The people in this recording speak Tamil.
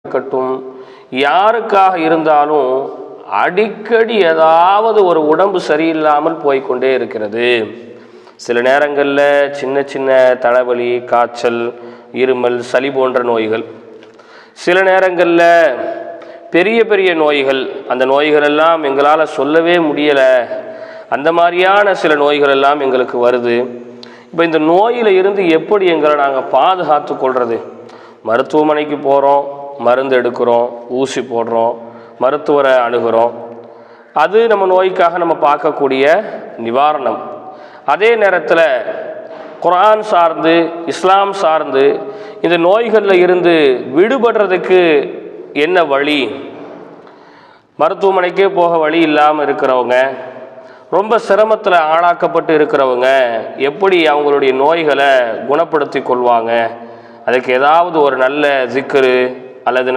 இருக்கட்டும், யாருக்காக இருந்தாலும் அடிக்கடி ஏதாவது ஒரு உடம்பு சரியில்லாமல் போய்கொண்டே இருக்கிறது. சில நேரங்களில் சின்ன சின்ன தலைவலி, காய்ச்சல், இருமல், சளி போன்ற நோய்கள், சில நேரங்களில் பெரிய பெரிய நோய்கள், அந்த நோய்கள் எல்லாம் எங்களால் சொல்லவே முடியலை, அந்த மாதிரியான சில நோய்கள் எல்லாம் எங்களுக்கு வருது. இப்போ இந்த நோயில் இருந்து எப்படி எங்களை நாங்கள் பாதுகாத்து கொள்வது? மருத்துவமனைக்கு போகிறோம், மருந்து எடுக்கிறோம், ஊசி போடுறோம், மருத்துவரை அணுகிறோம். அது நம்ம நோய்க்காக நம்ம பார்க்கக்கூடிய நிவாரணம். அதே நேரத்தில் குர்ஆன் சார்ந்து, இஸ்லாம் சார்ந்து இந்த நோய்களில் இருந்து விடுபடுறதுக்கு என்ன வழி? மருத்துவமனைக்கே போக வழி இல்லாமல் இருக்கிறவங்க, ரொம்ப சிரமத்தில் ஆளாக்கப்பட்டு இருக்கிறவங்க எப்படி அவங்களுடைய நோய்களை குணப்படுத்தி கொள்வாங்க? அதுக்கு ஏதாவது ஒரு நல்ல ஜிக்ரு அல்லது